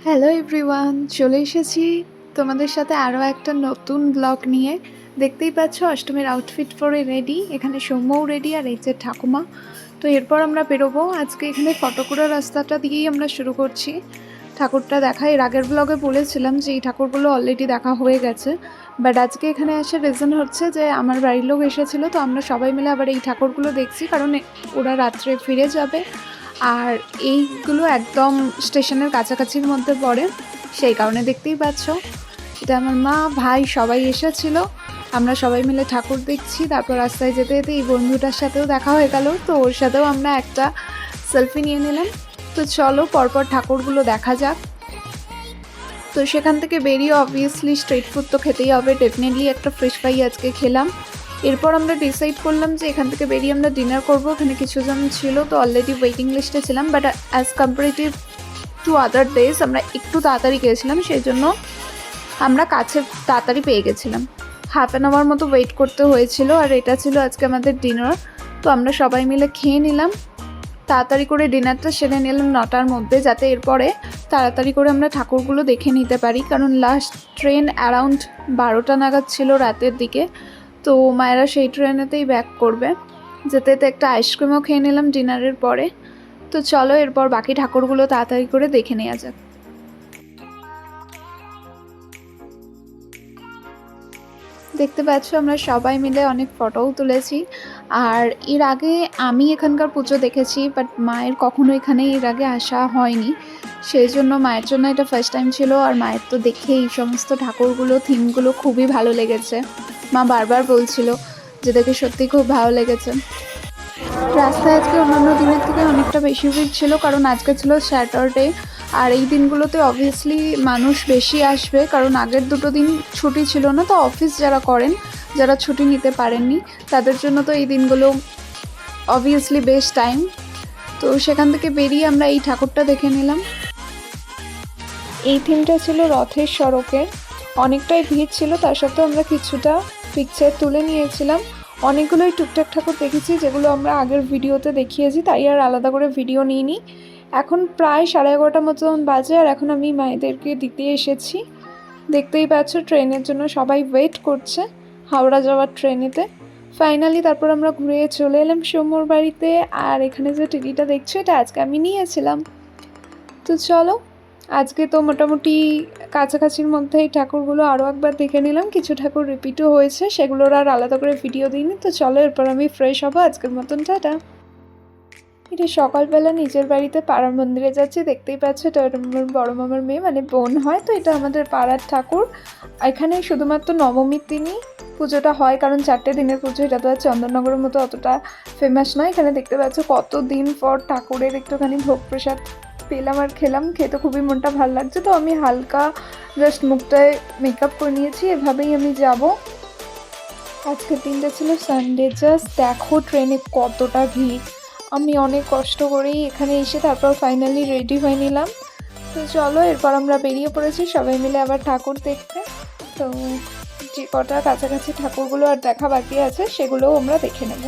Hello everyone, চলে এসেছি তোমাদের সাথে আরও একটা নতুন ব্লগ নিয়ে। দেখতেই পাচ্ছ অষ্টমীর আউটফিট পরে রেডি, এখানে সৌম্যও রেডি আর এই যে ঠাকুমা। তো এরপর আমরা বেরোবো। আজকে এখানে ফটকুড়া রাস্তাটা দিয়েই আমরা শুরু করছি। ঠাকুরটা দেখা, এর আগের ব্লগে বলেছিলাম যে এই ঠাকুরগুলো অলরেডি দেখা হয়ে গেছে, বাট আজকে এখানে আসার রিজন হচ্ছে যে আমার বাড়ির লোক এসেছিলো, তো আমরা সবাই মিলে আবার এই ঠাকুরগুলো দেখছি, কারণ ওরা রাত্রে ফিরে যাবে। আর এইগুলো একদম স্টেশনের কাছাকাছির মধ্যে পড়ে, সেই কারণে দেখতেই পাচ্ছ এটা আমার মা ভাই সবাই এসেছিল। আমরা সবাই মিলে ঠাকুর দেখছি। তারপর রাস্তায় যেতে যেতে এই বন্ধুটার সাথেও দেখা হয়ে গেল, তো ওর সাথেও আমরা একটা সেলফি নিয়ে নিলাম। তো চলো পরপর ঠাকুরগুলো দেখা যাক। তো সেখান থেকে বেরিয়ে অবভিয়াসলি স্ট্রিট ফুড তো খেতেই হবে, ডেফিনেটলি একটা ফিশ ফ্রাই আজকে খেলাম। এরপর আমরা ডিসাইড করলাম যে এখান থেকে বেরিয়ে আমরা ডিনার করবো। এখানে কিছুজন ছিল, তো অলরেডি ওয়েটিং লিস্টে ছিলাম, but as comparative to other days আমরা একটু তাড়াতাড়ি গিয়েছিলাম, সেই জন্য আমরা কাছে তাড়াতাড়ি পেয়ে গেছিলাম। হাফ অ্যান আওয়ার মতো ওয়েট করতে হয়েছিল, আর এটা ছিল আজকে আমাদের ডিনার। তো আমরা সবাই মিলে খেয়ে নিলাম, তাড়াতাড়ি করে ডিনারটা সেরে নিলাম 9টার মধ্যে, যাতে এরপরে তাড়াতাড়ি করে আমরা ঠাকুরগুলো দেখে নিতে পারি, কারণ লাস্ট ট্রেন অ্যারাউন্ড 12টা নাগাদ ছিল রাতের দিকে। তো মায়েরা সেই ট্রেনেতেই ব্যাক করবে। যেতে যেতে একটা আইসক্রিমও খেয়ে নিলাম ডিনারের পরে। তো চলো এরপর বাকি ঠাকুরগুলো তাড়াতাড়ি করে দেখে নেওয়া যাক। দেখতে পাচ্ছ আমরা সবাই মিলে অনেক ফটোও তুলেছি। আর এর আগে আমি এখানকার পুজো দেখেছি, বাট মায়ের কখনো এখানে এর আগে আসা হয়নি, সেই জন্য মায়ের জন্য এটা ফার্স্ট টাইম ছিল। আর মায়ের তো দেখে এই সমস্ত ঠাকুরগুলো থিমগুলো খুবই ভালো লেগেছে। মা বারবার বলছিল যে দেখে সত্যি খুব ভালো লেগেছে। রাস্তায় আজকে অন্যান্য দিনের থেকে অনেকটা বেশি ভিড় ছিল, কারণ আজকে ছিল স্যাটারডে। আর এই দিনগুলোতে অবভিয়াসলি মানুষ বেশি আসবে, কারণ আগের দুটো দিন ছুটি ছিল না, তো অফিস যারা করেন, যারা ছুটি নিতে পারেননি, তাদের জন্য তো এই দিনগুলো অবভিয়াসলি বেস্ট টাইম। তো সেখান থেকে বেরিয়ে আমরা এই ঠাকুরটা দেখে নিলাম। এই থিমটা ছিল রথের সড়কের, অনেকটাই ভিড় ছিল, তার সত্ত্বেও আমরা কিছুটা পিকচার তুলে নিয়েছিলাম। অনেকগুলোই টুকটাক ঠাকুর দেখেছি যেগুলো আমরা আগের ভিডিওতে দেখিয়েছি, তাই আর আলাদা করে ভিডিও নিইনি। এখন প্রায় 11:30 মতন বাজে, আর এখন আমি মায়েদেরকে দিতে এসেছি। দেখতেই পাচ্ছ ট্রেনের জন্য সবাই ওয়েট করছে, হাওড়া যাওয়ার ট্রেনেতে। ফাইনালি তারপর আমরা ঘুরে চলে এলাম সৌম্যর বাড়িতে। আর এখানে যে টিভিটা দেখছো এটা আজকে আমি নিয়েছিলাম। তো চলো আজকে তো মোটামুটি কাছাকাছির মধ্যেই ঠাকুরগুলো আরও একবার দেখে নিলাম। কিছু ঠাকুর রিপিটও হয়েছে, সেগুলোর আর আলাদা করে ভিডিও দিইনি। তো চলো এরপর আমি ফ্রেশ হবো, আজকের মতন টাটা। এটা সকালবেলা নিজের বাড়িতে পাড়ার মন্দিরে যাচ্ছি। দেখতেই পাচ্ছ এটা আমার বড় মামার মেয়ে, মানে বোন হয়, তো এটা আমাদের পাড়ার ঠাকুর। এখানে শুধুমাত্র নবমীর দিনই পুজোটা হয়, কারণ 4টে দিনের পুজো, এটা তো আর চন্দননগরের মতো অতটা ফেমাস নয়। এখানে দেখতে পাচ্ছ কত দিন পর ঠাকুরের একটুখানি ভোগ প্রসাদ পেলাম আর খেলাম, খেতে খুবই মনটা ভালো লাগছে। তো আমি হালকা জাস্ট মুখটায় মেকআপ করে নিয়েছি, এভাবেই আমি যাব। আজকের দিনটা ছিল সানডে। জাস্ট দেখো ট্রেনে কতটা ভিড়। আমি অনেক কষ্ট করেই এখানে এসে তারপর ফাইনালি রেডি হয়ে নিলাম। তো চলো এরপর আমরা বেরিয়ে পড়েছি সবাই মিলে আবার ঠাকুর দেখতে। তো যে কটা কাছাকাছি ঠাকুরগুলো আর দেখা বাকি আছে সেগুলোও আমরা দেখে নেব।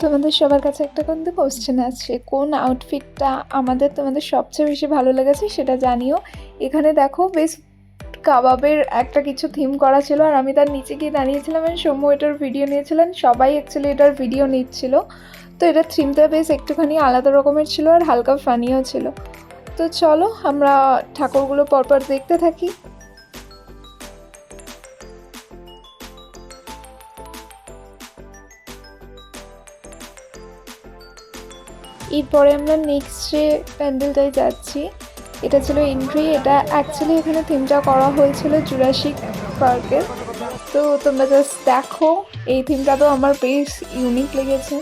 তোমাদের সবার কাছে একটা কিন্তু কোশ্চেন আছে, কোন আউটফিটটা তোমাদের সবচেয়ে বেশি ভালো লেগেছে সেটা জানিও। এখানে দেখো বেশ কাবাবের একটা কিছু থিম করা ছিল, আর আমি তার নিচে গিয়ে দাঁড়িয়েছিলাম, আর সৌম্য এটার ভিডিও নিয়েছিলেন, সবাই অ্যাকচুয়ালি এটার ভিডিও নিচ্ছিল। তো এটার থিমটা বেশ একটুখানি আলাদা রকমের ছিল, আর হালকা ফানিও ছিল। তো চলো আমরা ঠাকুরগুলো পরপর দেখতে থাকি। এরপরে আমরা নেক্সট যে প্যান্ডেলটায় যাচ্ছি, এটা ছিল এন্ট্রি। এটা অ্যাকচুয়ালি এখানে থিমটা করা হয়েছিল জুরাসিক পার্কের। তো তোমরা জাস্ট দেখো, এই থিমটা তো আমার বেশ ইউনিক লেগেছে।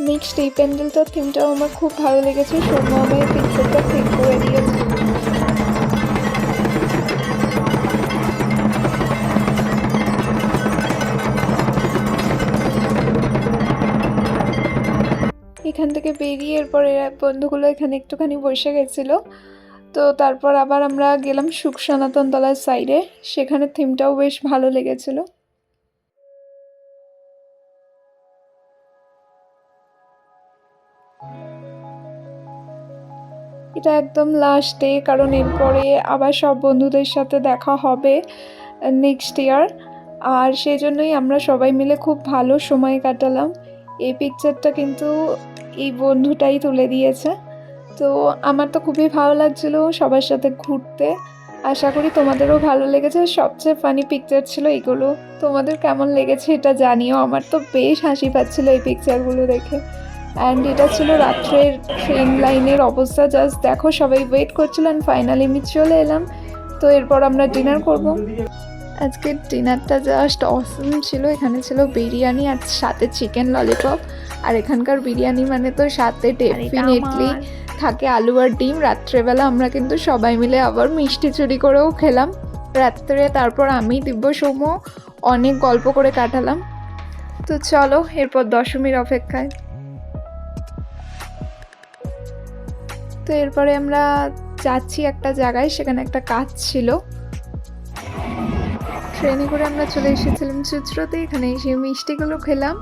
নেক্সট এই প্যান্ডেলটার থিমটাও আমার খুব ভালো লেগেছে। সৌম্য আমার পিকচারটা ক্লিক করে দিয়েছে। এখান থেকে বেরিয়ে এরপর এরা বন্ধুগুলো এখানে একটুখানি বসে গেছিলো। তো তারপর আবার আমরা গেলাম সুখ সনাতন তলার সাইডে, সেখানে থিমটাও বেশ ভালো লেগেছিলো। এটা একদম লাস্ট ডে, কারণ এরপরে আবার সব বন্ধুদের সাথে দেখা হবে নেক্সট ইয়ার, আর সেই জন্যই আমরা সবাই মিলে খুব ভালো সময় কাটালাম। এই পিকচারটা কিন্তু এই বন্ধুটাই তুলে দিয়েছে। তো আমার তো খুবই ভালো লাগছিল সবার সাথে ঘুরতে। আশা করি তোমাদেরও ভালো লেগেছে। সবচেয়ে ফানি পিকচার ছিল এগুলো। তোমাদের কেমন লেগেছে এটা জানিও। আমার তো বেশ হাসি পাচ্ছিল এই পিকচারগুলো দেখে। অ্যান্ড এটা ছিল রাত্রের ট্রেন লাইনের অবস্থা, জাস্ট দেখো সবাই ওয়েট করছিল। অ্যান্ড ফাইনালি আমি চলে এলাম। তো এরপর আমরা ডিনার করব। আজকের ডিনারটা জাস্ট অসম ছিল। এখানে ছিল বিরিয়ানি আর সাথে চিকেন ললিপপ। আর এখানকার বিরিয়ানি মানে তো সাথে ডেফিনেটলি থাকে আলু আর ডিম। রাত্রেবেলা আমরা কিন্তু সবাই মিলে আবার মিষ্টি চুরি করেও খেলাম রাত্রে। তারপর আমি দিব্য সৌম্য অনেক গল্প করে কাটালাম। তো চলো এরপর দশমীর অপেক্ষায়। তো এরপরে আমরা যাচ্ছি একটা জায়গায়, সেখানে একটা কাজ ছিল। ট্রেনে করে আমরা চলে এসেছিলাম চিত্রতে। এখানে এসে মিষ্টিগুলো খেলাম।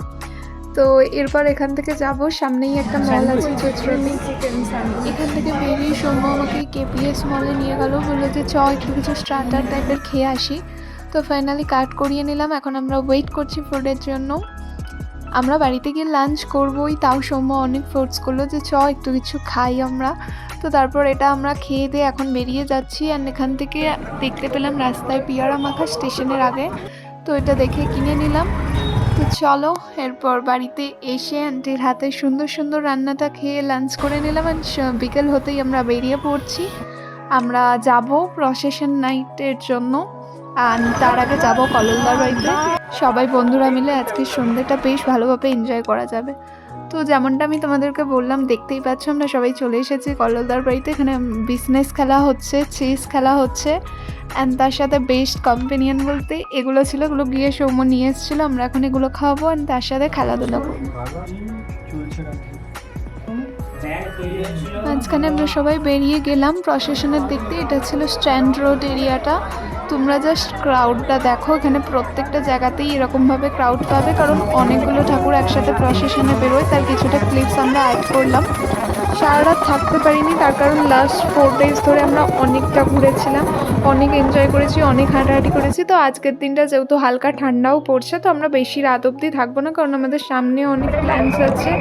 তো এরপর এখান থেকে যাব, সামনেই একটা মল আছে চিত্রতে। এখান থেকে বেরিয়ে সৌম্য আমাকে কেপিএস মলে নিয়ে গেল, বললো যে একটু কিছু স্টার্টার টাইপের খেয়ে আসি। তো ফাইনালি কার্ড করিয়ে নিলাম। এখন আমরা ওয়েট করছি ফুডের জন্য। আমরা বাড়িতে গিয়ে লাঞ্চ করবোই, তাও সৌম্য অনেক ফোর্স করলো যে একটু কিছু খাই আমরা। তো তারপর এটা আমরা খেয়ে দিয়ে এখন বেরিয়ে যাচ্ছি। অ্যান্ড এখান থেকে দেখতে পেলাম রাস্তায় পিয়ারা মাখা স্টেশনের আগে। তো এটা দেখে কিনে নিলাম। তো চলো এরপর বাড়িতে এসে আন্টির হাতে সুন্দর সুন্দর রান্নাটা খেয়ে লাঞ্চ করে নিলাম। অ্যান্ড বিকেল হতেই আমরা বেরিয়ে পড়ছি। আমরা যাব প্রসেশন নাইটের জন্য, আর তার আগে যাব কললদার বাড়িতে। সবাই বন্ধুরা মিলে আজকে সন্ধ্যেটা বেশ ভালোভাবে এনজয় করা যাবে। তো যেমনটা আমি তোমাদেরকে বললাম, দেখতেই পাচ্ছ আমরা সবাই চলে এসেছি কললদার বাড়িতে। এখানে বিজনেস খেলা হচ্ছে, চেস খেলা হচ্ছে, অ্যান্ড তার সাথে বেস্ট কম্পেনিয়ন বলতে এগুলো ছিল। এগুলো গিয়ে সৌম্য নিয়ে এসেছিলো। আমরা এখন এগুলো খাওয়াবো অ্যান্ড তার সাথে খেলাধুলা করবো। মাঝখানে আমরা সবাই বেরিয়ে গেলাম প্রসেশনের দেখতে। এটা ছিল স্ট্যান্ড রোড এরিয়াটা। তোমরা জাস্ট ক্রাউডটা দেখো, এখানে প্রত্যেকটা জায়গাতেই এরকমভাবে ক্রাউড পাবে, কারণ অনেকগুলো ঠাকুর একসাথে প্রসেশনে বেরোয়। তার কিছুটা ক্লিপস আমরা অ্যাড করলাম। সারা রাত থাকতে পারিনি, তার কারণ লাস্ট 4 days ধরে আমরা অনেকটা ঘুরেছিলাম, অনেক এনজয় করেছি, অনেক হাঁটাহাঁটি করেছি। তো আজকের দিনটা যেহেতু হালকা ঠান্ডাও পড়ছে, তো আমরা বেশি রাত অবধি থাকবো না, কারণ আমাদের সামনে অনেক প্ল্যান্স আছে।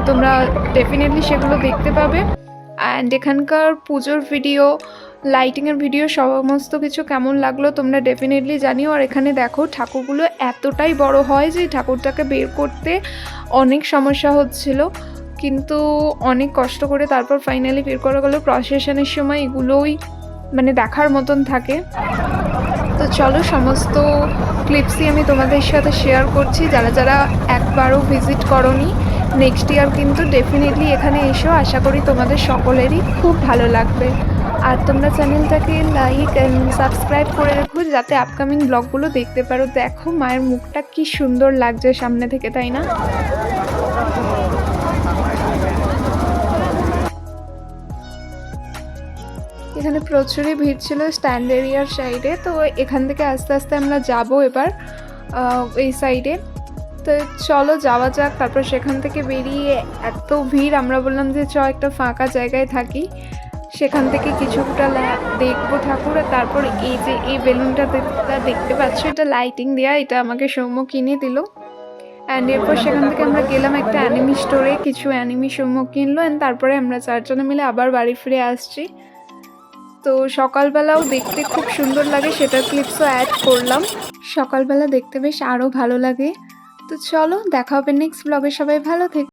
তোমরা ডেফিনেটলি সেগুলো দেখতে পাবে। অ্যান্ড এখানকার পুজোর ভিডিও, লাইটিংয়ের ভিডিও সমস্ত কিছু কেমন লাগলো তোমরা ডেফিনেটলি জানিও। আর এখানে দেখো ঠাকুরগুলো এতটাই বড় হয় যে ঠাকুরটাকে বের করতে অনেক সমস্যা হচ্ছিল, কিন্তু অনেক কষ্ট করে তারপর ফাইনালি বের করা গেলো। প্রসেশনের সময় এগুলোই মানে দেখার মতন থাকে। তো চলো সমস্ত ক্লিপসই আমি তোমাদের সাথে শেয়ার করছি। যারা যারা একবারও ভিজিট করোনি, নেক্সট ইয়ার কিন্তু ডেফিনেটলি এখানে এসো। আশা করি তোমাদের সকলেরই খুব ভালো লাগবে। আর তোমরা চ্যানেলটাকে লাইক অ্যান্ড সাবস্ক্রাইব করে রেখো, যাতে আপকামিং ব্লগগুলো দেখতে পারো। দেখো মায়ের মুখটা কি সুন্দর লাগছে সামনে থেকে, তাই না? এখানে প্রচুরই ভিড় ছিল স্ট্যান্ড এরিয়ার সাইডে। তো এখান থেকে আস্তে আস্তে আমরা যাব এবার এই সাইডে। তো চলো যাওয়া যাক। তারপর সেখান থেকে বেরিয়ে এত ভিড়, আমরা বললাম যে একটা ফাঁকা জায়গায় থাকি, সেখান থেকে কিছুটা দেখবো ঠাকুর। আর তারপর এই যে এই বেলুনটা দেখতে পাচ্ছ, এটা লাইটিং দেওয়া, এটা আমাকে সৌম্য কিনে দিল। অ্যান্ড এরপর সেখান থেকে আমরা গেলাম একটা অ্যানিমি স্টোরে, কিছু অ্যানিমি সৌম্য কিনলো। অ্যান্ড তারপরে আমরা 4 জনে মিলে আবার বাড়ি ফিরে আসছি। তো সকালবেলাও দেখতে খুব সুন্দর লাগে, সেটার ক্লিপসও অ্যাড করলাম। সকালবেলা দেখতে বেশ আরও ভালো লাগে। তো চলো দেখা হবে নেক্সট ব্লগে। সবাই ভালো থেকো।